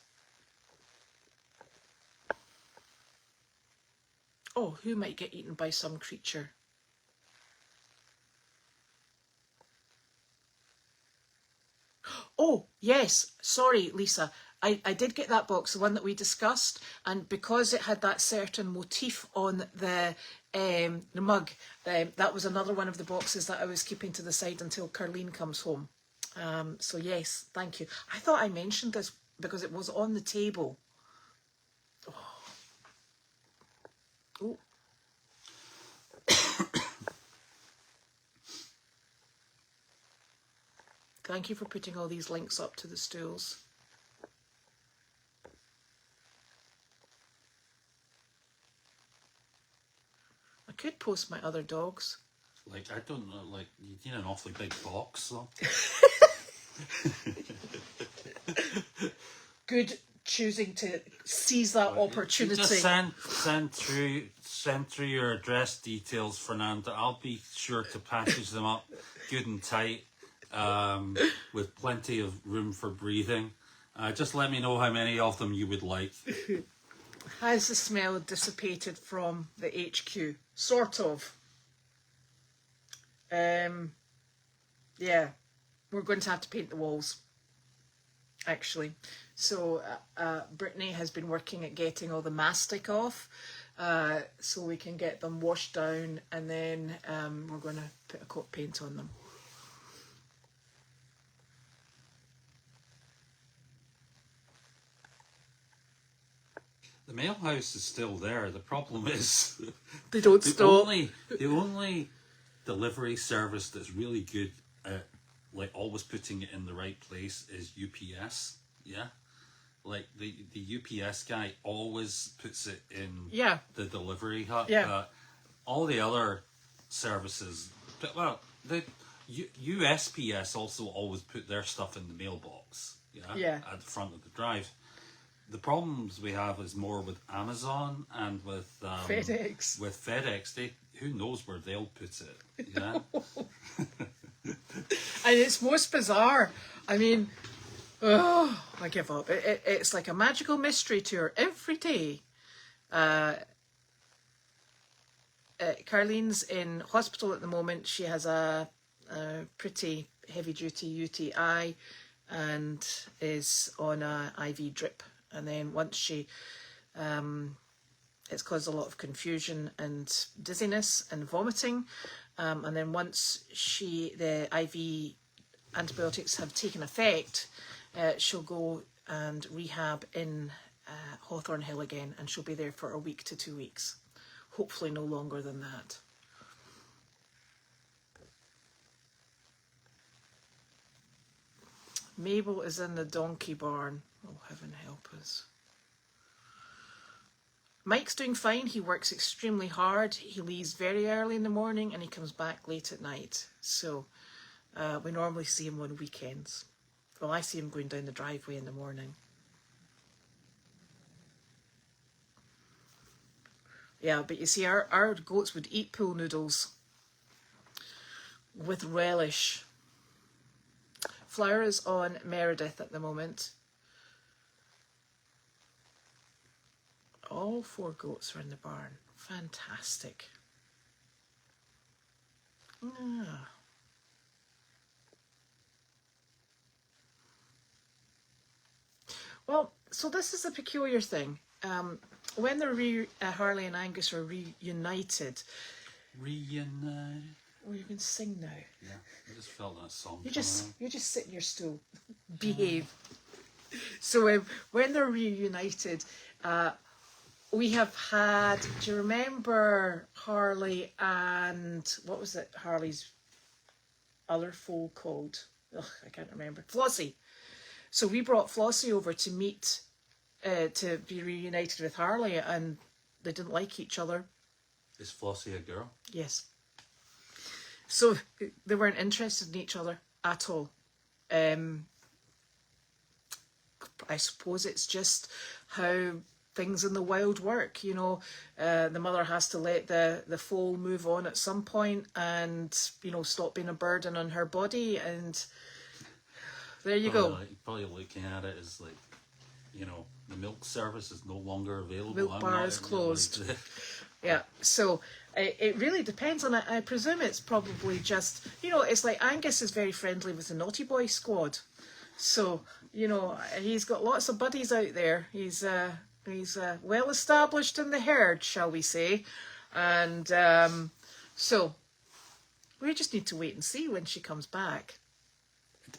Oh, who might get eaten by some creature? Oh, yes. Sorry, Lisa. I did get that box, the one that we discussed, and because it had that certain motif on the mug, that was another one of the boxes that I was keeping to the side until Carlene comes home. So yes, thank you. I thought I mentioned this because it was on the table. Oh. Thank you for putting all these links up to the stools. I could post my other dogs. Like, I don't know, like, you need an awfully big box, though. Good choosing to seize that opportunity. Just send through your address details, Fernanda. I'll be sure to package them up good and tight, with plenty of room for breathing. Just let me know how many of them you would like. Has the smell dissipated from the HQ? Sort of. Yeah, we're going to have to paint the walls, actually. So Brittany has been working at getting all the mastic off, so we can get them washed down, and then we're going to put a coat of paint on them. The mail house is still there. The problem is They don't stop. The only delivery service that's really good at like always putting it in the right place is UPS. Yeah, like the UPS guy always puts it in the delivery hut. Yeah. All the other services, well, the USPS also always put their stuff in the mailbox. Yeah. At the front of the drive. The problems we have is more with Amazon and with FedEx. With FedEx, who knows where they'll put it? Yeah. And it's most bizarre. I mean, I give up. It's like a magical mystery tour every day. Carlene's in hospital at the moment. She has a pretty heavy-duty UTI and is on a IV drip. And then once she, it's caused a lot of confusion and dizziness and vomiting. And then once the IV antibiotics have taken effect, she'll go and rehab in Hawthorne Hill again, and she'll be there for a week to 2 weeks. Hopefully no longer than that. Mabel is in the donkey barn. Oh, heaven help us. Mike's doing fine. He works extremely hard. He leaves very early in the morning and he comes back late at night. So we normally see him on weekends. Well, I see him going down the driveway in the morning. Yeah, but you see, our goats would eat pool noodles with relish. Flower is on Meredith at the moment. All 4 goats are in the barn. Fantastic. Ah. Well, so this is a peculiar thing. When Harley and Angus are reunited. Reunited. Oh, you can sing now. Yeah, I just felt that song. You just sit in your stool. Behave. So when they're reunited, we have had, do you remember Harley and, what was it, Harley's other foal called? Ugh, I can't remember. Flossie. So we brought Flossie over to meet, to be reunited with Harley, and they didn't like each other. Is Flossie a girl? Yes. So they weren't interested in each other at all. I suppose it's just how things in the wild work, you know. The mother has to let the foal move on at some point and, you know, stop being a burden on her body, and there you go. Probably looking at it as like, you know, the milk service is no longer available. Milk bar is closed. Yeah, so it really depends on it. I presume it's probably just, you know, it's like Angus is very friendly with the Naughty Boy squad. So, you know, he's got lots of buddies out there. He's well established in the herd, shall we say. And so we just need to wait and see when she comes back.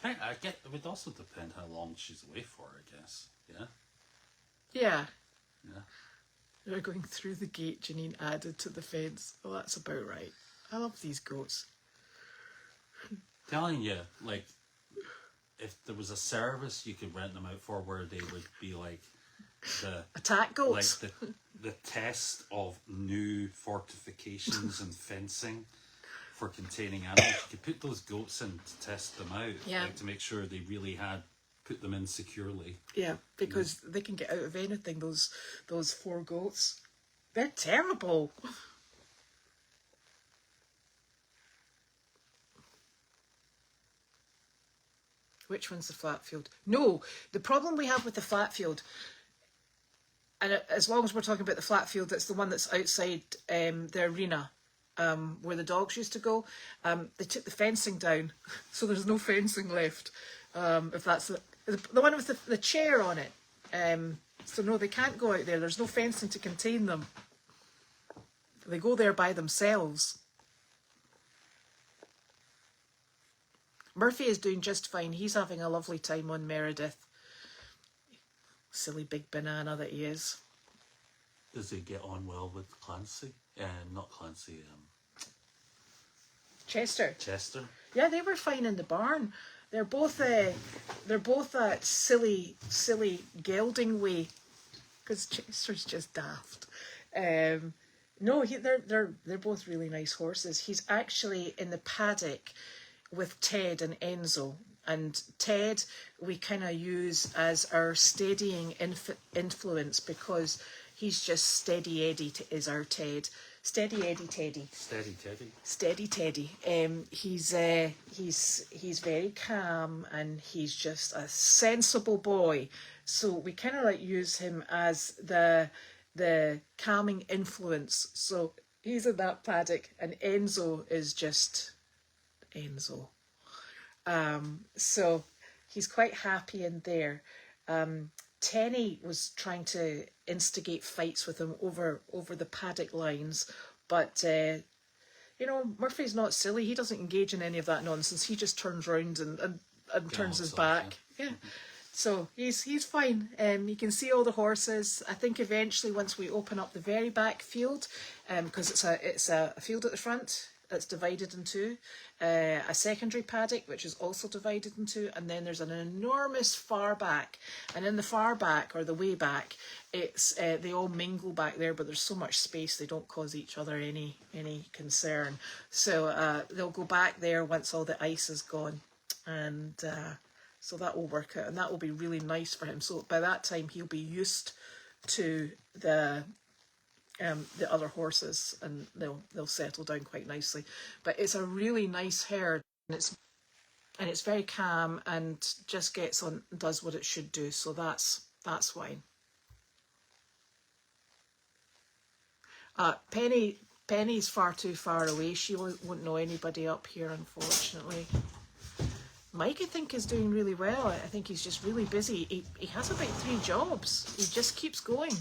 It would also depend how long she's away for, I guess. Yeah. Yeah. Yeah. They're going through the gate, Janine added to the fence. Well, that's about right. I love these goats. Telling you, like, if there was a service you could rent them out for where they would be like the attack goats, like the test of new fortifications and fencing for containing animals. You could put those goats in to test them out, like, to make sure they really had put them in securely. Yeah, because they can get out of anything. Those 4 goats, they're terrible. Which one's the flat field? No, the problem we have with the flat field, and as long as we're talking about the flat field, it's the one that's outside the arena, where the dogs used to go. They took the fencing down, so there's no fencing left. If that's the one with the chair on it. So no, they can't go out there. There's no fencing to contain them. They go there by themselves. Murphy is doing just fine. He's having a lovely time on Meredith. Silly big banana that he is. Does he get on well with Clancy? Not Clancy. Chester. Chester. Yeah, they were fine in the barn. They're both that silly gelding way, because Chester's just daft. No, they're both really nice horses. He's actually in the paddock with Ted and Enzo, and Ted we kind of use as our steadying influence, because he's just steady Eddie is our Ted. Steady Eddie Teddy. Steady Teddy. Steady Teddy. He's very calm, and he's just a sensible boy. So we kind of like use him as the calming influence. So he's in that paddock, and Enzo is just Enzo. So he's quite happy in there. Tenny was trying to instigate fights with him over the paddock lines, but you know, Murphy's not silly. He doesn't engage in any of that nonsense. He just turns round and turns his back. Yeah. So he's fine. You can see all the horses. I think eventually, once we open up the very back field, because it's a field at the front that's divided in two, a secondary paddock which is also divided in two, and then there's an enormous far back, and in the far back, or the way back, it's they all mingle back there, but there's so much space they don't cause each other any concern. So they'll go back there once all the ice is gone, and so that will work out, and that will be really nice for him. So by that time he'll be used to the other horses, and they'll settle down quite nicely. But it's a really nice herd, and it's very calm and just gets on, does what it should do. So that's fine. Penny's far too far away. She won't know anybody up here, unfortunately. Mike, I think, is doing really well. I think he's just really busy. He has about 3 jobs. He just keeps going.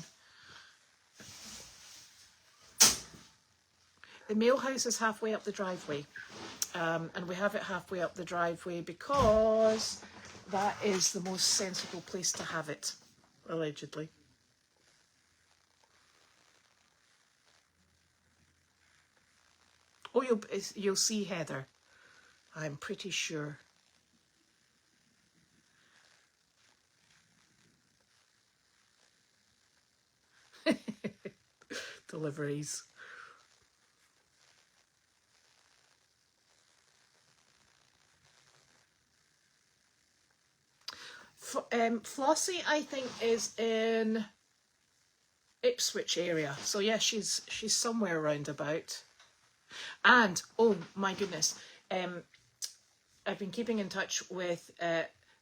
The mail house is halfway up the driveway, and we have it halfway up the driveway because that is the most sensible place to have it, allegedly. Oh, you'll see Heather, I'm pretty sure. Deliveries. Flossie, I think, is in Ipswich area. So yeah, she's somewhere around about. And oh my goodness, I've been keeping in touch with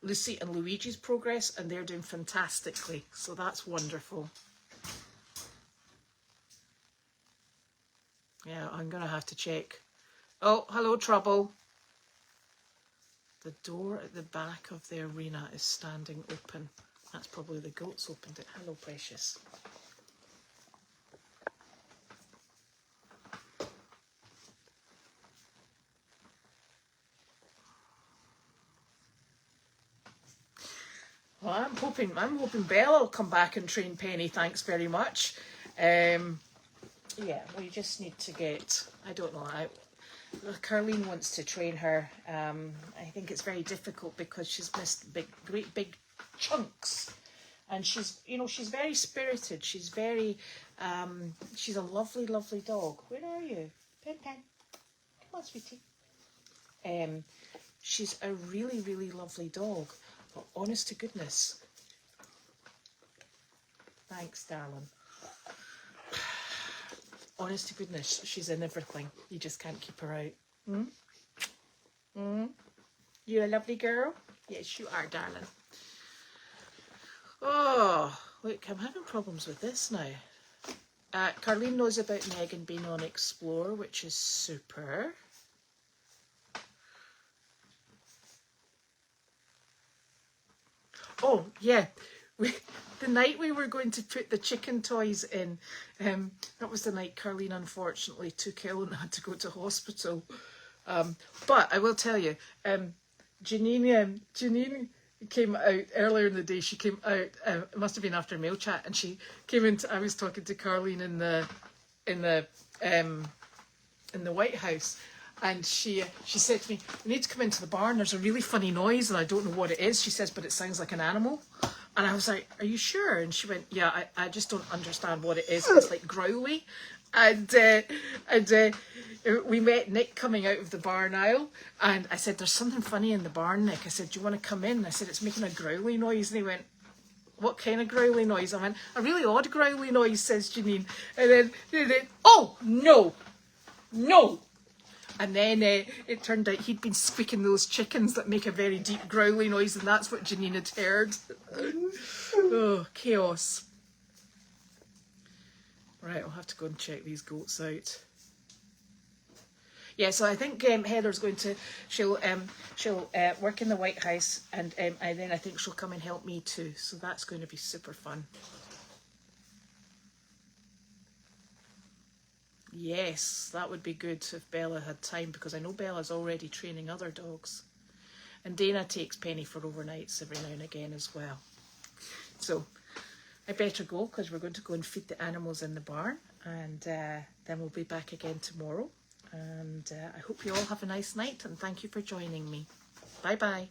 Lucy and Luigi's progress, and they're doing fantastically. So that's wonderful. Yeah, I'm gonna have to check. Oh, hello, Trouble. The door at the back of the arena is standing open. That's probably the goats opened it. Hello, precious. Well, I'm hoping Bella will come back and train Penny. Thanks very much. Yeah, we just need to get. I don't know. Carlene wants to train her. I think it's very difficult because she's missed great big chunks, and she's very spirited. She's very. She's a lovely dog. Where are you, Pen? Come on, sweetie. She's a really lovely dog. But honest to goodness. Thanks, darling. Honest to goodness, she's in everything. You just can't keep her out. You're a lovely girl? Yes, you are, darling. Oh, look, I'm having problems with this now. Carlene knows about Megan being on Explore, which is super. Oh, yeah. The night we were going to put the chicken toys in, that was the night Carlene unfortunately took ill and had to go to hospital. But I will tell you, Janine came out earlier in the day. She came out, it must have been after mail chat, and she came into, I was talking to Carlene in the White House. And she said to me, "We need to come into the barn. There's a really funny noise and I don't know what it is." She says, "But it sounds like an animal." And I was like, "Are you sure?" And she went, "Yeah, I just don't understand what it is. It's like growly." And we met Nick coming out of the barn aisle. And I said, "There's something funny in the barn, Nick." I said, "Do you want to come in?" I said, "It's making a growly noise." And he went, "What kind of growly noise?" I went, "A really odd growly noise," says Janine. And then "Oh, no. And then it turned out he'd been squeaking those chickens that make a very deep growly noise, and that's what Janine had heard. Oh, chaos. Right, I'll have to go and check these goats out. Yeah, so I think Heather's going to, she'll work in the White House, and then I think she'll come and help me too. So that's going to be super fun. Yes, that would be good if Bella had time, because I know Bella's already training other dogs. And Dana takes Penny for overnights every now and again as well. So I better go, because we're going to go and feed the animals in the barn, and then we'll be back again tomorrow. And I hope you all have a nice night, and thank you for joining me. Bye bye.